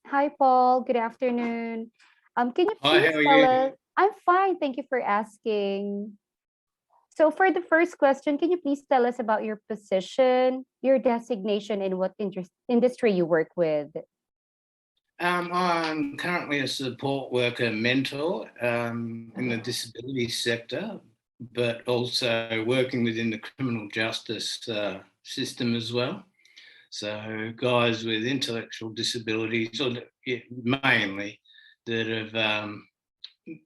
Hi, Paul. Good afternoon. Can you Hi, please how are tell you? us? I'm fine. Thank you for asking. So, for the first question, can you please tell us about your position, your designation, and what industry you work with? I'm currently a support worker mentor in the disability sector, but also working within the criminal justice system as well. So, guys with intellectual disabilities, or mainly, that have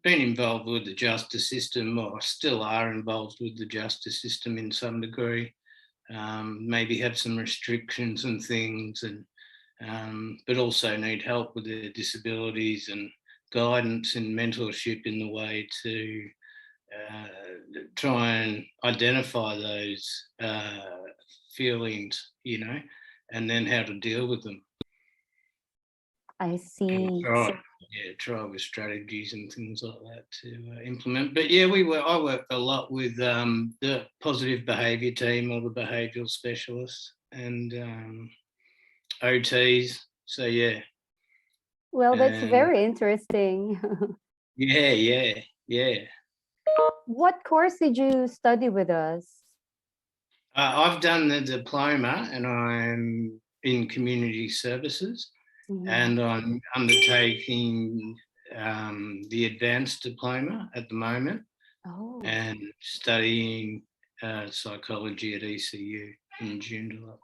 been involved with the justice system or still are involved with the justice system in some degree, maybe have some restrictions and things, and but also need help with their disabilities and guidance and mentorship in the way to try and identify those feelings, and then how to deal with them. I And see. try with strategies and things like that to implement. But yeah, I work a lot with the positive behaviour team or the behavioural specialists and OTs. So yeah, Well, that's and very interesting. yeah. What course did you study with us? I've done the diploma, and I'm in community services, Mhm. and I'm undertaking the advanced diploma at the moment, Oh, and studying psychology at ECU in Joondalup,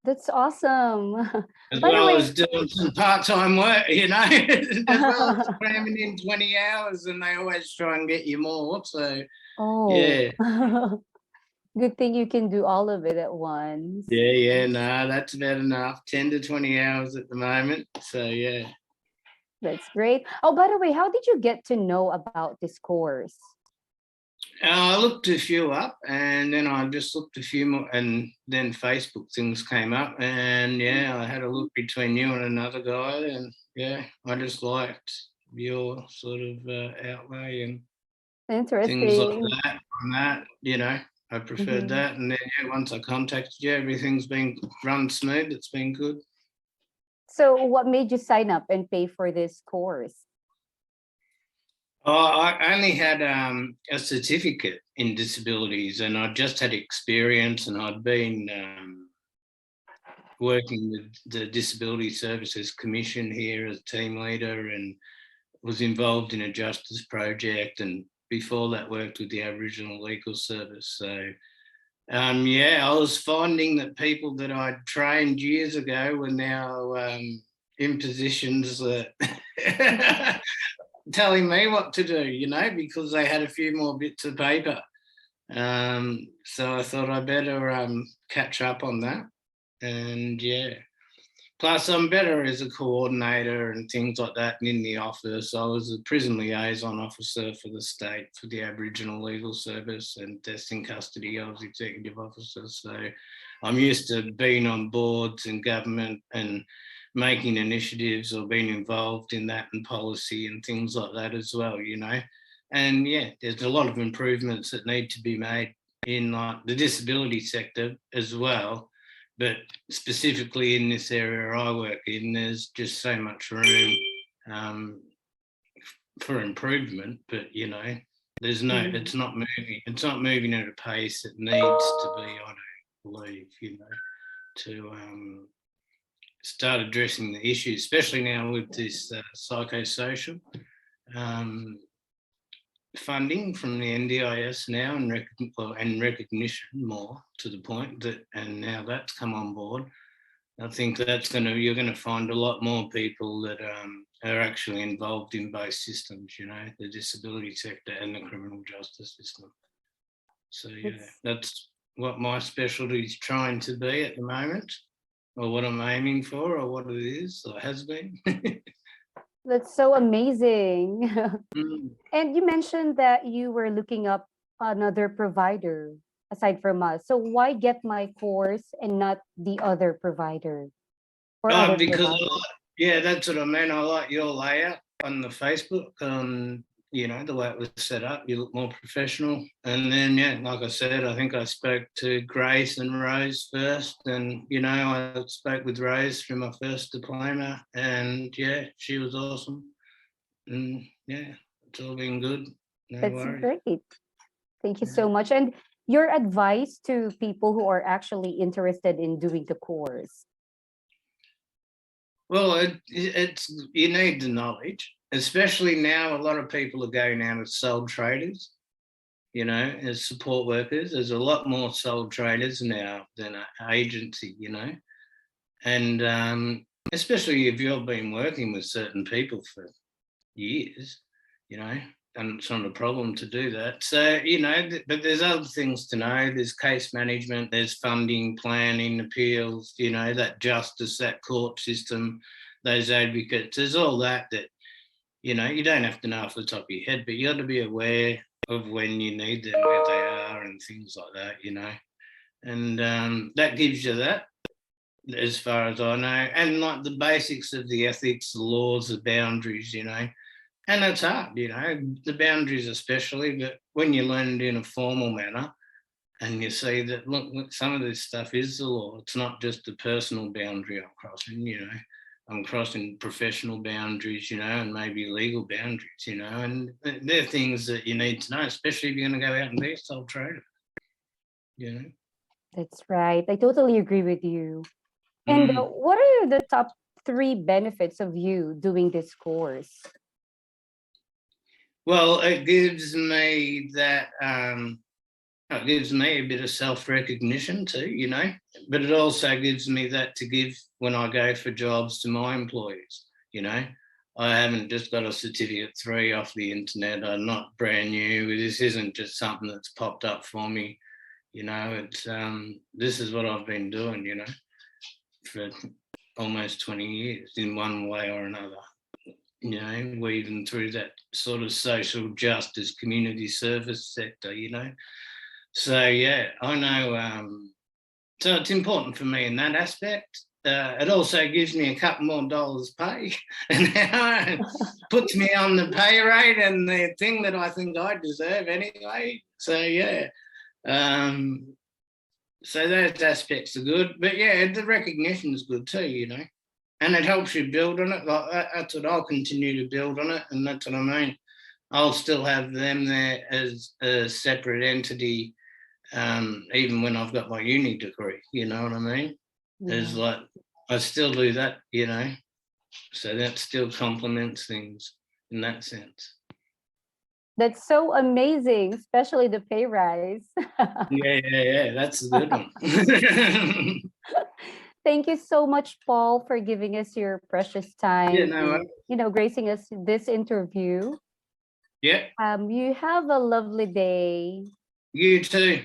that's awesome. as By the well way, as doing some part-time work, as well as cramming in 20 hours, and they always try and get you more. So, oh, yeah, good thing you can do all of it at once. no, that's about enough. 10 to 20 hours at the moment. So, yeah. That's great. Oh, by the way, how did you get to know about this course? I looked a few up, and then I just looked a few more, and then Facebook things came up, and yeah, I had a look between you and another guy, and yeah, I just liked your sort of outlay and things like Interesting. that. And I preferred Mhm. that, and then yeah, once I contacted you, everything's been run smooth. It's been good. So, what made you sign up and pay for this course? I only had a certificate in disabilities, and I just had experience, and I'd been working with the Disability Services Commission here as team leader, and was involved in a justice project, and before that worked with the Aboriginal Legal Service. So I was finding that people that I'd trained years ago were now in positions that telling me what to do, because they had a few more bits of paper. So I thought I better catch up on that. And yeah, plus I'm better as a coordinator and things like that. And in the office, I was a prison liaison officer for the state for the Aboriginal Legal Service, and deaths in custody, I was executive officer. So I'm used to being on boards and government and making initiatives or being involved in that and policy and things like that as well. And yeah, there's a lot of improvements that need to be made in like the disability sector as well, but specifically in this area I work in, there's just so much room um, for improvement. But there's no, Mhm. it's not moving. It's not moving at a pace it needs to be. I don't believe, to start addressing the issues, especially now with this psychosocial um, funding from the NDIS now, and recognition more to the point that, and now that's come on board. I think you're going to find a lot more people that are actually involved in both systems, the disability sector and the criminal justice system. So yeah, That's that's what my specialty is trying to be at the moment, or what I'm aiming for, or what it is, or has been. that's so amazing. Mm. And you mentioned that you were looking up another provider aside from us. So why get my course and not the other provider or other Because provider? yeah, that's what I mean. I like your layout on the Facebook. you know, the way it was set up, you look more professional. And then, yeah, like I said, I think I spoke to Grace and Rose first. And, you know, I spoke with Rose for my first diploma. And, yeah, she was awesome. And, yeah, it's all been good. No That's worries. great. Thank you so much. And your advice to people who are actually interested in doing the course? Well, it's you need the knowledge, especially now. A lot of people are going out as sole traders, you know, as support workers. There's a lot more sole traders now than an agency, you know, and especially if you've been working with certain people for years, you know, and it's not a problem to do that. So, you know, but there's other things to know. There's case management, there's funding, planning, appeals, you know, that justice, that court system, those advocates. There's all that, you know, you don't have to know off the top of your head, but you got to be aware of when you need them, where they are and things like that, you know. And that gives you that, as far as I know. And like the basics of the ethics, the laws, the boundaries, you know. And it's hard, you know, the boundaries especially, but when you learn it in a formal manner and you see that, look, some of this stuff is the law. It's not just a personal boundary I'm crossing, you know. I'm crossing professional boundaries, you know, and maybe legal boundaries, you know, and they're things that you need to know, especially if you're going to go out and be a sole trader, you know. That's right. I totally agree with you. And what are the top 3 benefits of you doing this course? Well, it gives me that, it gives me a bit of self-recognition too, you know, but it also gives me that to give when I go for jobs to my employees, you know. I haven't just got a certificate 3 off the internet. I'm not brand new. This isn't just something that's popped up for me, you know. It's this is what I've been doing, you know, for almost 20 years in one way or another. You know, weaving through that sort of social justice, community service sector, you know. So, yeah, I know. So it's important for me in that aspect. It also gives me a couple more dollars pay and puts me on the pay rate and the thing that I think I deserve anyway. So, yeah. So those aspects are good. But, yeah, the recognition is good too, you know. And it helps you build on it. Like that's what I'll continue to build on it, and that's what I mean. I'll still have them there as a separate entity, even when I've got my uni degree. You know what I mean? There's like I still do that, you know. So that still complements things in that sense. That's so amazing, especially the pay rise. Yeah. That's a good one. Thank you so much, Paul, for giving us your precious time. Yeah, no, and, you know, gracing us this interview. yeah. You have a lovely day. You too.